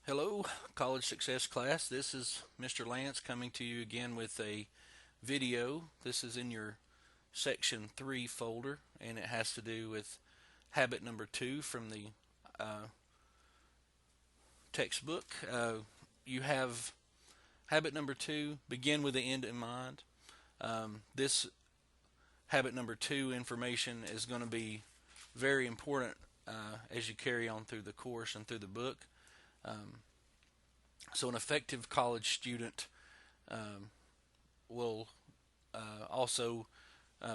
Hello, College Success class. This is Mr. Lance coming to you again with a video. This is in your section 3 folder, and it has to do with habit number 2 from the textbook. You have habit number 2, begin with the end in mind. This habit number 2 information is going to be very important as you carry on through the course and through the book. So an effective college student will also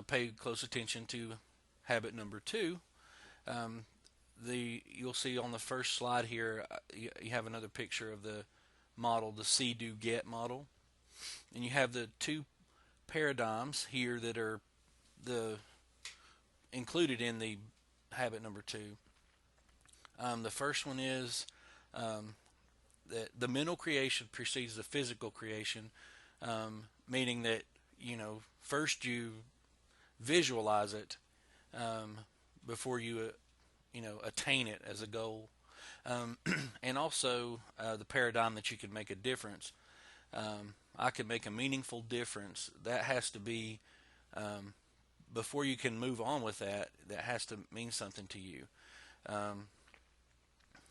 pay close attention to habit number 2. You'll see on the first slide here, you have another picture of the model, the see, do, get model, and you have the two paradigms here that are included in the habit number 2. The first one is that the mental creation precedes the physical creation, meaning that first you visualize it before you attain it as a goal, and also the paradigm that you can make a difference. I can make a meaningful difference. That has to be before you can move on with that. That has to mean something to you.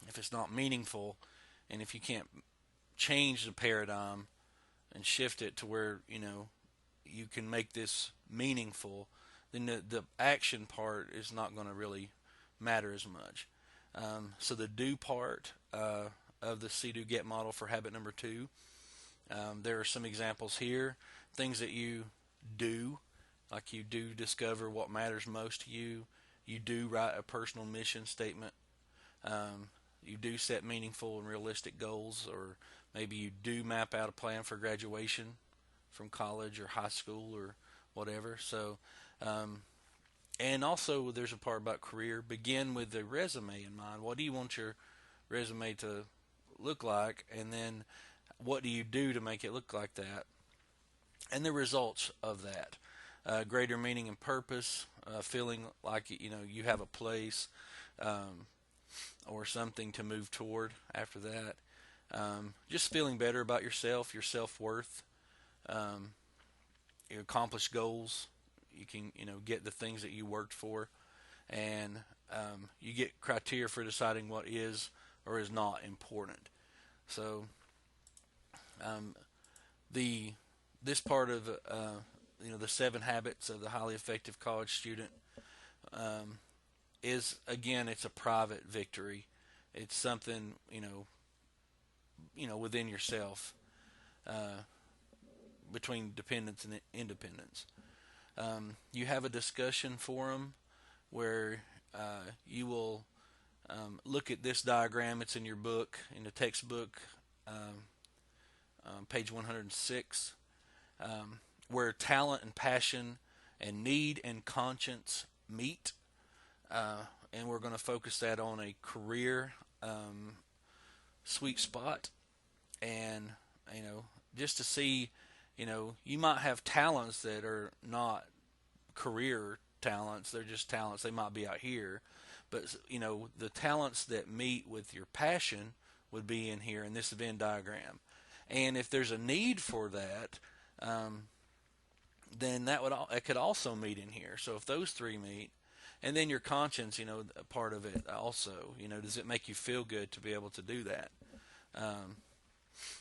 If it's not meaningful, and if you can't change the paradigm and shift it to where you can make this meaningful, then the action part is not going to really matter as much. So the do part of the see, do, get model for habit number 2, there are some examples here. Things that you do, like you do discover what matters most to you. You do write a personal mission statement. You do set meaningful and realistic goals, or maybe you do map out a plan for graduation from college or high school or whatever. So, and also there's a part about career. Begin with the resume in mind. What do you want your resume to look like, and then what do you do to make it look like that, and the results of that. Greater meaning and purpose, feeling like you have a place. Or something to move toward after that. Just feeling better about yourself, your self-worth, your accomplished goals. You can get the things that you worked for, and you get criteria for deciding what is or is not important. So this part of the 7 habits of the highly effective college student is, again, it's a private victory. It's something within yourself, between dependence and independence. You have a discussion forum where you will look at this diagram. It's in your book, in the textbook, page 106, where talent and passion and need and conscience meet. And we're going to focus that on a career sweet spot, and just to see, you might have talents that are not career talents. They're just talents. They might be out here, but the talents that meet with your passion would be in here in this Venn diagram. And if there's a need for that, then it could also meet in here. So if those 3 meet, and then your conscience, a part of it also, does it make you feel good to be able to do that?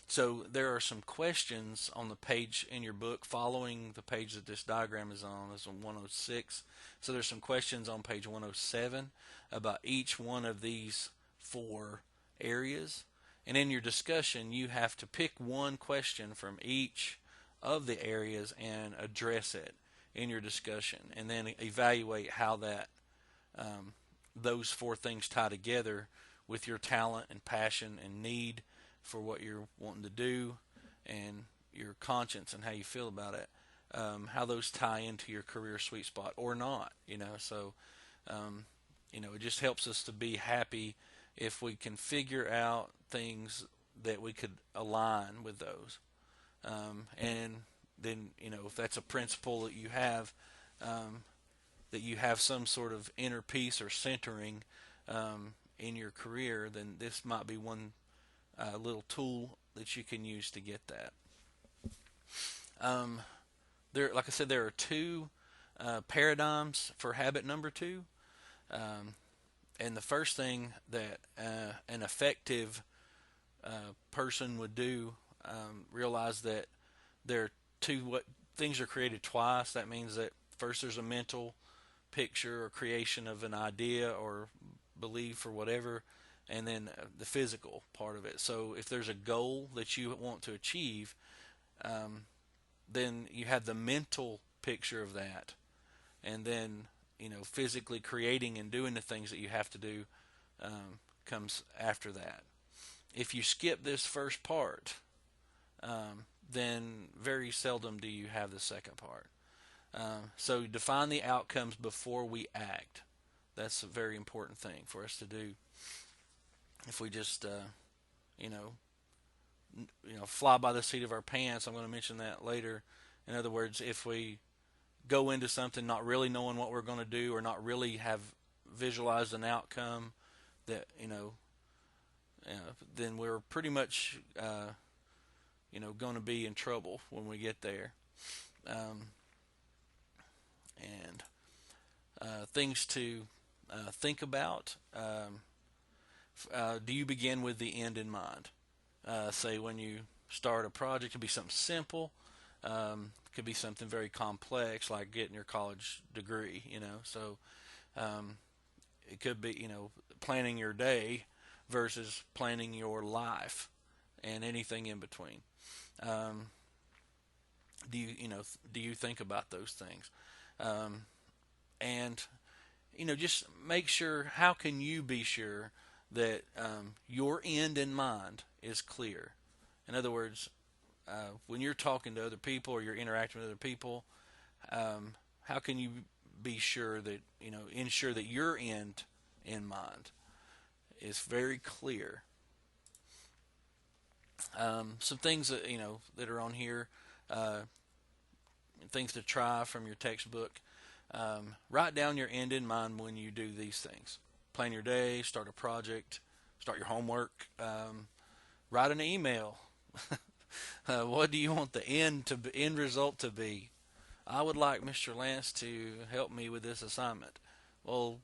So there are some questions on the page in your book following the page that this diagram is on. It's on 106. So there's some questions on page 107 about each one of these 4 areas. And in your discussion, you have to pick one question from each of the areas and address it in your discussion, and then evaluate how that those 4 things tie together with your talent and passion and need for what you're wanting to do, and your conscience and how you feel about it, how those tie into your career sweet spot or not. So it just helps us to be happy if we can figure out things that we could align with those. And then if that's a principle that you have some sort of inner peace or centering in your career, then this might be one little tool that you can use to get that. Um, like I said, there are two paradigms for habit number two. Um, and the first thing that an effective person would do, realize that there are two what things are created twice. That means that first there's a mental picture or creation of an idea or belief or whatever, and then the physical part of it. So if there's a goal that you want to achieve, um, then you have the mental picture of that, and then physically creating and doing the things that you have to do comes after that. If you skip this first part, then very seldom do you have the second part. So define the outcomes before we act. That's a very important thing for us to do. If we just you know fly by the seat of our pants, I'm going to mention that later. In other words, if we go into something not really knowing what we're going to do, or not really have visualized an outcome that then we're pretty much going to be in trouble when we get there. Um, and things to think about. Do you begin with the end in mind? Say when you start a project, it could be something simple. It could be something very complex, like getting your college degree. So it could be planning your day versus planning your life, and anything in between. Um, do you think about those things? Um, and just make sure. How can you be sure that your end in mind is clear? In other words, when you're talking to other people or you're interacting with other people, how can you be sure that ensure that your end in mind is very clear? Some things that are on here, things to try from your textbook. Write down your end in mind when you do these things. Plan your day, start a project, start your homework, write an email. What do you want the end result to be? I would like Mr. Lance to help me with this assignment. Well,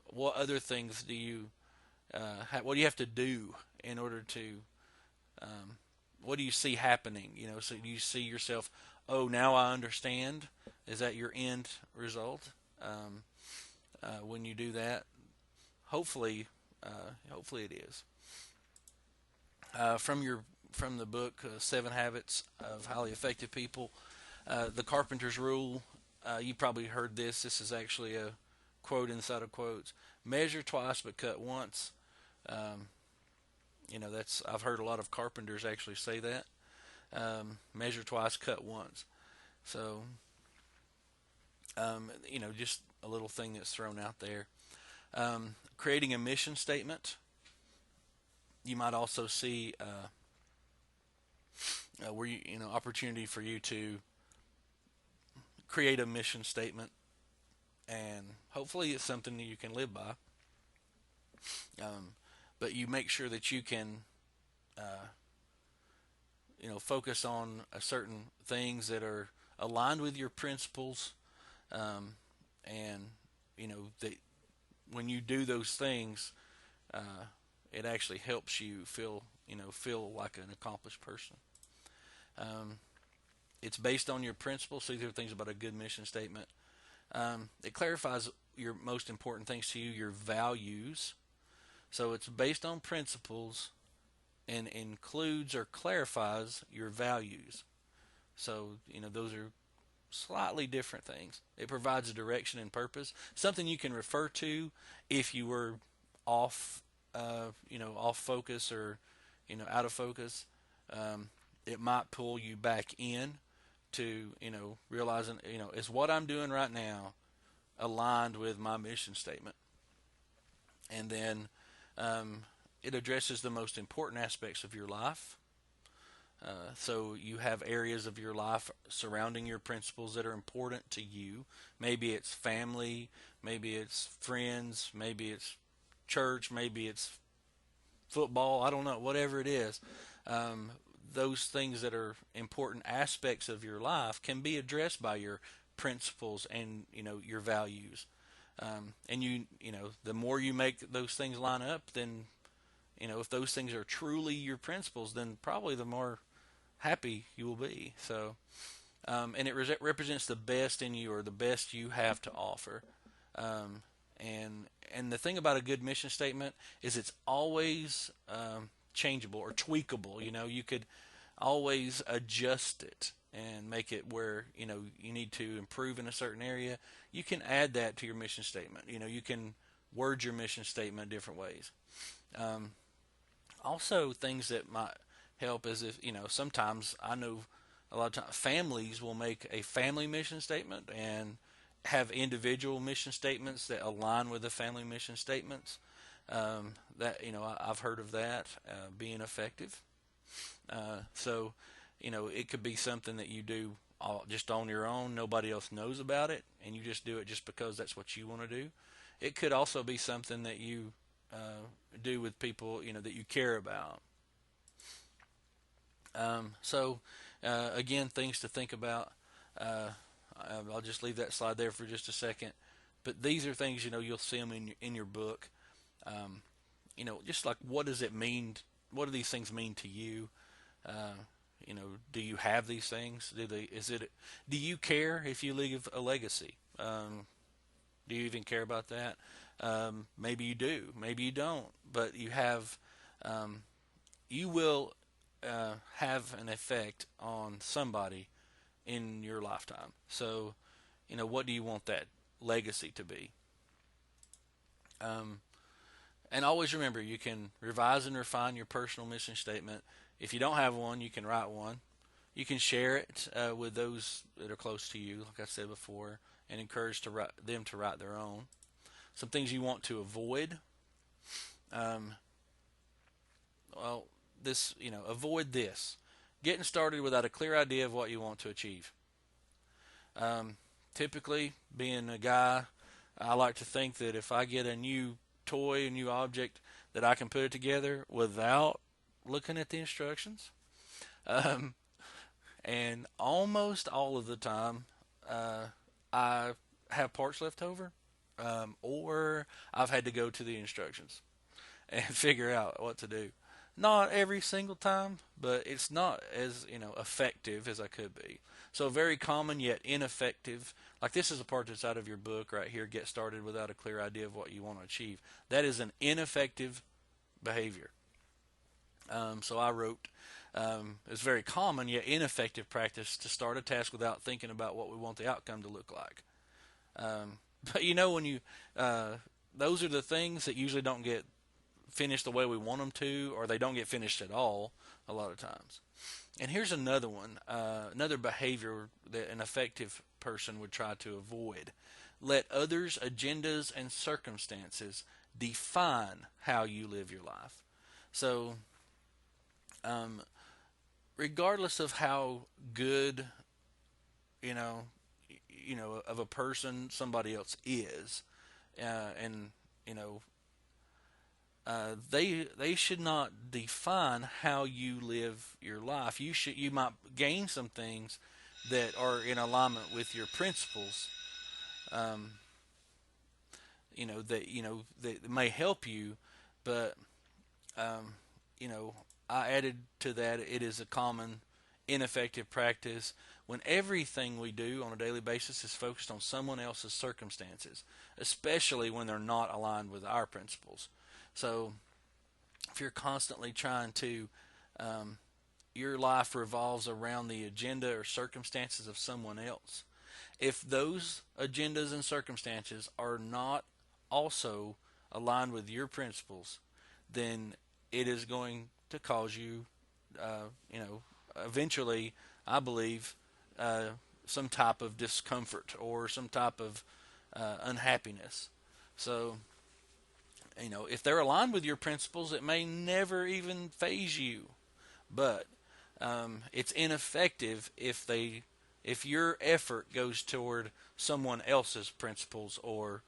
what other things do you what do you have to do in order to what do you see happening? So do you see yourself, oh, now I understand? Is that your end result? When you do that, hopefully it is. From the book Seven Habits of Highly Effective People, the Carpenter's Rule. You probably heard this. This is actually a quote inside of quotes. Measure twice but cut once. I've heard a lot of carpenters actually say that. Measure twice, cut once. So, just a little thing that's thrown out there. Creating a mission statement. You might also see where opportunity for you to create a mission statement, and hopefully it's something that you can live by. But you make sure that you can focus on certain things that are aligned with your principles, and that when you do those things, it actually helps you feel like an accomplished person. It's based on your principles. So these are things about a good mission statement. It clarifies your most important things to you, your values. So it's based on principles and includes or clarifies your values. So, those are slightly different things. It provides a direction and purpose, something you can refer to if you were off, off focus or, out of focus. It might pull you back in to, realizing, is what I'm doing right now aligned with my mission statement? And then it addresses the most important aspects of your life. So you have areas of your life surrounding your principles that are important to you. Maybe it's family, maybe it's friends, maybe it's church, maybe it's football, I don't know, whatever it is. Um, those things that are important aspects of your life can be addressed by your principles and your values. And the more you make those things line up, then if those things are truly your principles, then probably the more happy you will be. So, and it represents the best in you, or the best you have to offer. Um, and the thing about a good mission statement is it's always changeable or tweakable. You could always adjust it and make it where you need to improve in a certain area. You can add that to your mission statement. You can word your mission statement different ways. Um, Also, things that might help is if sometimes I know a lot of times families will make a family mission statement and have individual mission statements that align with the family mission statements. That I've heard of that being effective. So it could be something that you do just on your own. Nobody else knows about it, and you just do it just because that's what you want to do. It could also be something that you do with people that you care about. Again, things to think about. Uh, I'll just leave that slide there for just a second. But these are things you'll see them in your book. Um, just like, what does it mean? What do these things mean to you? Uh, do you have these things? Do you care if you leave a legacy? Do you even care about that? Maybe you do, maybe you don't, but um, you will have an effect on somebody in your lifetime. So, what do you want that legacy to be? Um, and always remember, you can revise and refine your personal mission statement. If you don't have one, you can write one. You can share it with those that are close to you, like I said before, and encourage them to write their own. Some things you want to avoid. Um, well, avoid this. Getting started without a clear idea of what you want to achieve. Typically, being a guy, I like to think that if I get a new toy, a new object, that I can put it together without looking at the instructions. Um, and almost all of the time, I have parts left over, or I've had to go to the instructions and figure out what to do. Not every single time, but it's not as effective as I could be. So very common yet ineffective. Like, this is a part that's out of your book right here. Get started without a clear idea of what you want to achieve. That is an ineffective behavior. So I wrote, it's very common yet ineffective practice to start a task without thinking about what we want the outcome to look like. But when those are the things that usually don't get finished the way we want them to, or they don't get finished at all a lot of times. And here's another one, another behavior that an effective person would try to avoid. Let others' agendas and circumstances define how you live your life. So, regardless of how good, you know, of a person somebody else is, and they should not define how you live your life. You might gain some things that are in alignment with your principles. Um, that may help you, but um, I added to that, it is a common ineffective practice when everything we do on a daily basis is focused on someone else's circumstances, especially when they're not aligned with our principles. So if you're constantly trying to, your life revolves around the agenda or circumstances of someone else. If those agendas and circumstances are not also aligned with your principles, then it is going to cause you, eventually, I believe, some type of discomfort or some type of unhappiness. So, if they're aligned with your principles, it may never even phase you, but it's ineffective if your effort goes toward someone else's principles or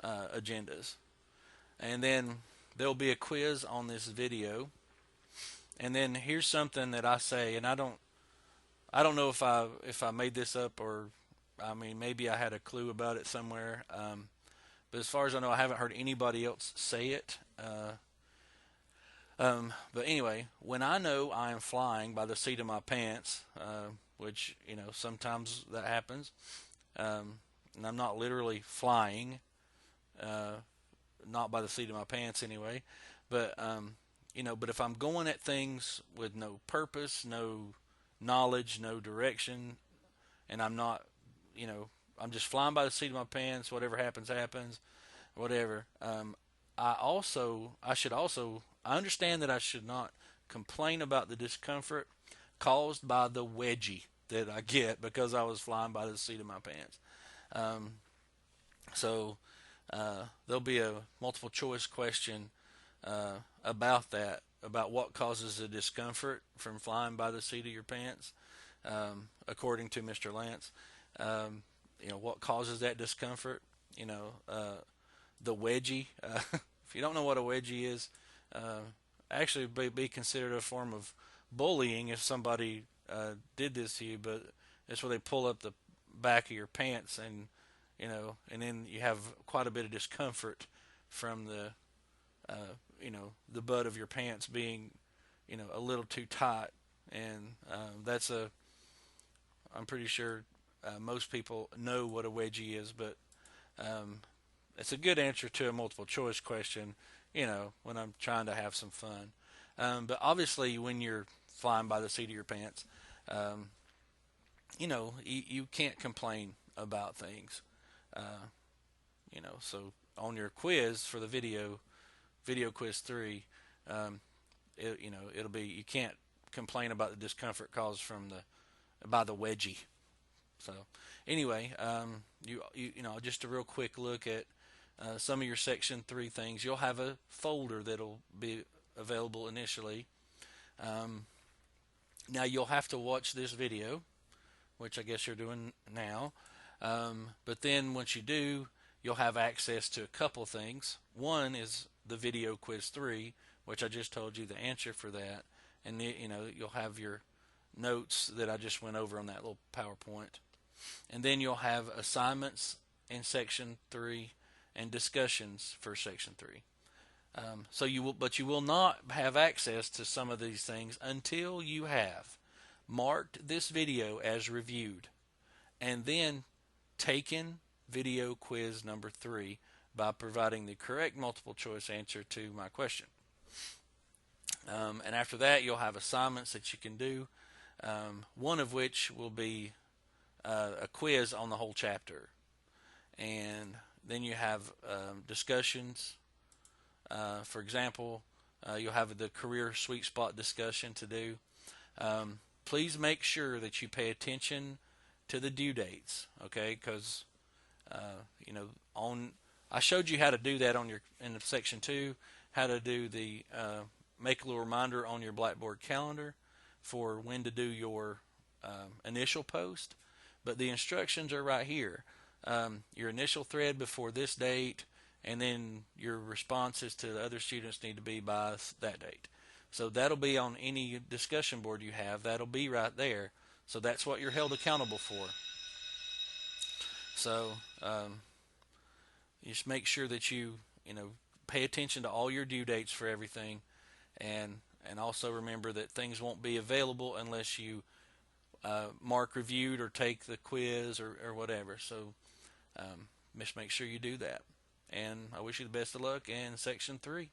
agendas. And then there'll be a quiz on this video, and then here's something that I say, and I don't know if I made this up, or I mean maybe I had a clue about it somewhere. But as far as I know, I haven't heard anybody else say it. But anyway, when I know I am flying by the seat of my pants, which sometimes that happens, and I'm not literally flying, uh, not by the seat of my pants anyway, but but if I'm going at things with no purpose, no knowledge, no direction, and I'm not, I'm just flying by the seat of my pants. Whatever happens, happens. Whatever. I understand that I should not complain about the discomfort caused by the wedgie that I get because I was flying by the seat of my pants. Um, so there'll be a multiple choice question about that, about what causes the discomfort from flying by the seat of your pants, according to Mr. Lance. What causes that discomfort? The wedgie. If you don't know what a wedgie is, actually be considered a form of bullying if somebody did this to you. But it's where they pull up the back of your pants, and then you have quite a bit of discomfort from the butt of your pants being, a little too tight, and I'm pretty sure most people know what a wedgie is, but um, it's a good answer to a multiple choice question, when I'm trying to have some fun. But obviously, when you're flying by the seat of your pants, um, you can't complain about things. Uh, so on your quiz for the video quiz 3, um, it'll be, you can't complain about the discomfort caused by the wedgie. So anyway, just a real quick look at some of your Section 3 things. You'll have a folder that'll be available initially. Now you'll have to watch this video, which I guess you're doing now. But then once you do, you'll have access to a couple things. One is the video quiz 3, which I just told you the answer for that, and you'll have your notes that I just went over on that little PowerPoint. And then you'll have assignments in Section 3 and discussions for Section 3. But you will not have access to some of these things until you have marked this video as reviewed, and then taken video quiz number 3 by providing the correct multiple choice answer to my question. And after that, you'll have assignments that you can do, one of which will be a quiz on the whole chapter. And then you have discussions. For example, you'll have the career sweet spot discussion to do. Please make sure that you pay attention to the due dates, okay? Because I showed you how to do that in Section 2, how to do the make a little reminder on your Blackboard calendar for when to do your initial post. But the instructions are right here. Your initial thread before this date, and then your responses to the other students need to be by that date. So that'll be on any discussion board you have. That'll be right there. So that's what you're held accountable for. So just make sure that you pay attention to all your due dates for everything, and also remember that things won't be available unless you mark reviewed or take the quiz or whatever. So just make sure you do that. And I wish you the best of luck in Section 3.